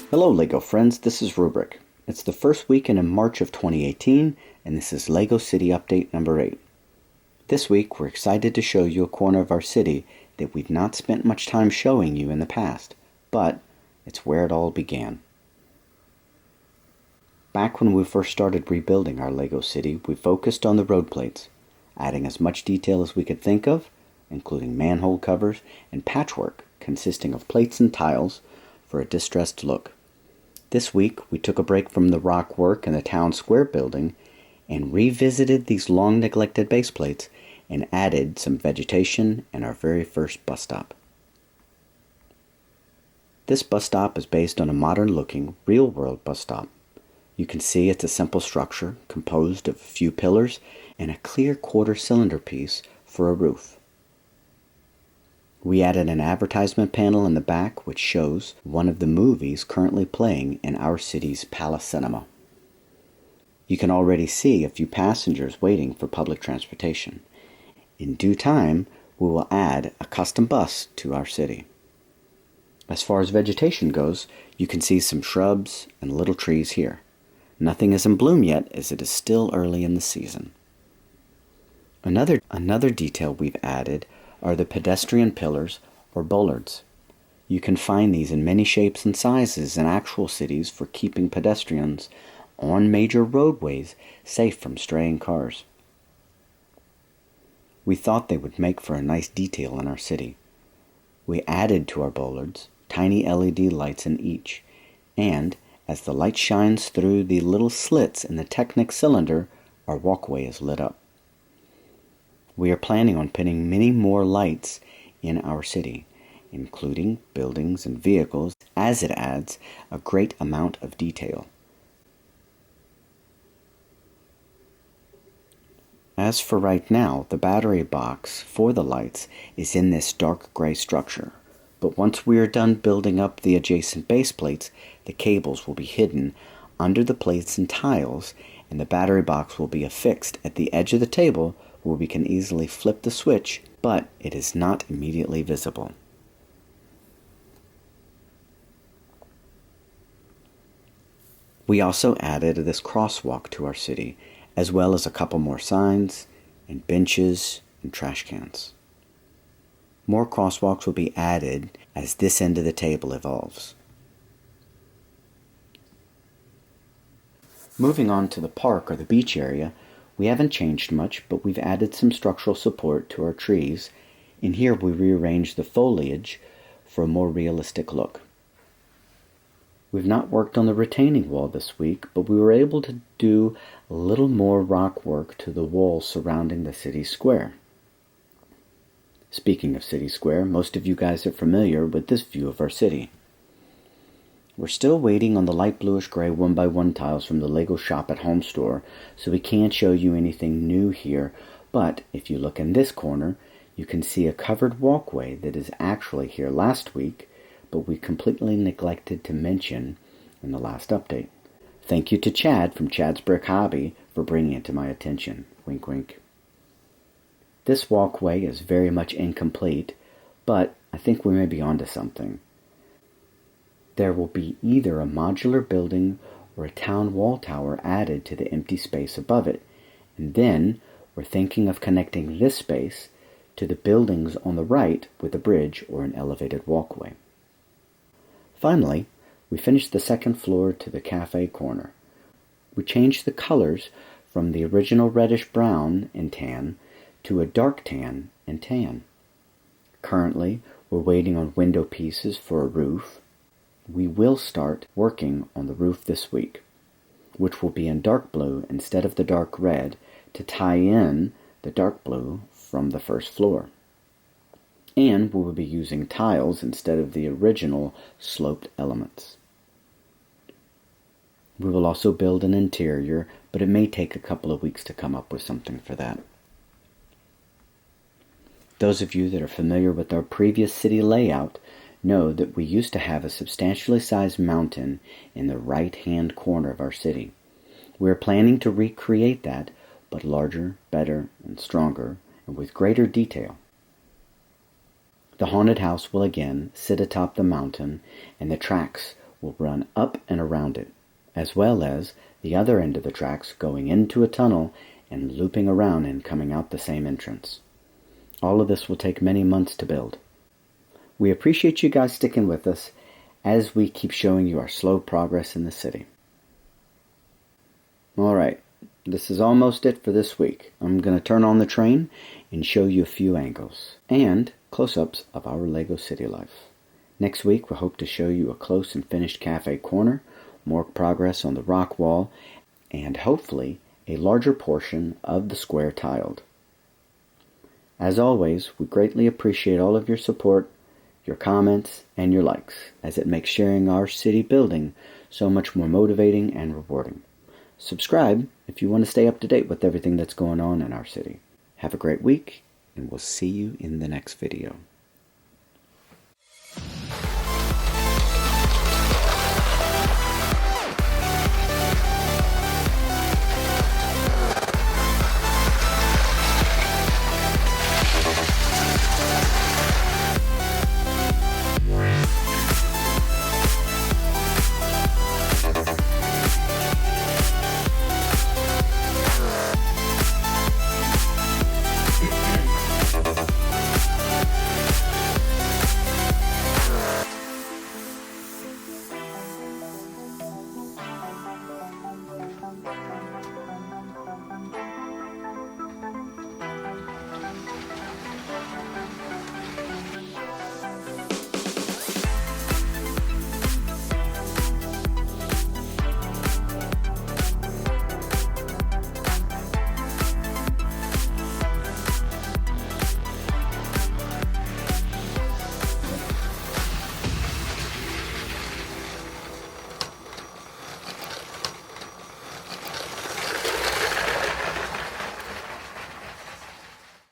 Hello LEGO friends, this is Rubrick. It's the first weekend in March of 2018, and this is LEGO City Update number 8. This week we're excited to show you a corner of our city that we've not spent much time showing you in the past, but it's where it all began. Back when we first started rebuilding our LEGO city, we focused on the road plates, adding as much detail as we could think of, including manhole covers and patchwork consisting of plates and tiles for a distressed look. This week, we took a break from the rock work in the town square building and revisited these long-neglected base plates and added some vegetation and our very first bus stop. This bus stop is based on a modern-looking, real-world bus stop. You can see it's a simple structure composed of a few pillars and a clear quarter-cylinder piece for a roof. We added an advertisement panel in the back which shows one of the movies currently playing in our city's Palace Cinema. You can already see a few passengers waiting for public transportation. In due time, we will add a custom bus to our city. As far as vegetation goes, you can see some shrubs and little trees here. Nothing is in bloom yet as it is still early in the season. Another detail we've added are the pedestrian pillars, or Bullards. You can find these in many shapes and sizes in actual cities for keeping pedestrians on major roadways safe from straying cars. We thought they would make for a nice detail in our city. We added to our Bullards tiny LED lights in each, and as the light shines through the little slits in the Technic cylinder, our walkway is lit up. We are planning on putting many more lights in our city, including buildings and vehicles, as it adds a great amount of detail. As for right now, the battery box for the lights is in this dark gray structure, but once we are done building up the adjacent base plates, the cables will be hidden under the plates and tiles, and the battery box will be affixed at the edge of the table where we can easily flip the switch, but it is not immediately visible. We also added this crosswalk to our city, as well as a couple more signs, and benches, and trash cans. More crosswalks will be added as this end of the table evolves. Moving on to the park or the beach area, we haven't changed much, but we've added some structural support to our trees, and here we rearranged the foliage for a more realistic look. We've not worked on the retaining wall this week, but we were able to do a little more rock work to the walls surrounding the city square. Speaking of city square, most of you guys are familiar with this view of our city. We're still waiting on the light bluish-gray 1x1 tiles from the LEGO Shop at Home store, so we can't show you anything new here, but if you look in this corner, you can see a covered walkway that is actually here last week, but we completely neglected to mention in the last update. Thank you to Chad from Chad's Brick Hobby for bringing it to my attention. Wink, wink. This walkway is very much incomplete, but I think we may be onto something. There will be either a modular building or a town wall tower added to the empty space above it, and then we're thinking of connecting this space to the buildings on the right with a bridge or an elevated walkway. Finally, we finished the second floor to the cafe corner. We changed the colors from the original reddish-brown and tan to a dark tan and tan. Currently, we're waiting on window pieces for a roof. We will start working on the roof this week, which will be in dark blue instead of the dark red to tie in the dark blue from the first floor. And we will be using tiles instead of the original sloped elements. We will also build an interior, but it may take a couple of weeks to come up with something for that. Those of you that are familiar with our previous city layout know that we used to have a substantially sized mountain in the right-hand corner of our city. We are planning to recreate that, but larger, better, and stronger, and with greater detail. The haunted house will again sit atop the mountain, and the tracks will run up and around it, as well as the other end of the tracks going into a tunnel and looping around and coming out the same entrance. All of this will take many months to build. We appreciate you guys sticking with us as we keep showing you our slow progress in the city. Alright, this is almost it for this week. I'm going to turn on the train and show you a few angles and close-ups of our Lego city life. Next week we hope to show you a close and finished cafe corner, more progress on the rock wall, and hopefully a larger portion of the square tiled. As always, we greatly appreciate all of your support, your comments, and your likes, as it makes sharing our city building so much more motivating and rewarding. Subscribe if you want to stay up to date with everything that's going on in our city. Have a great week, and we'll see you in the next video.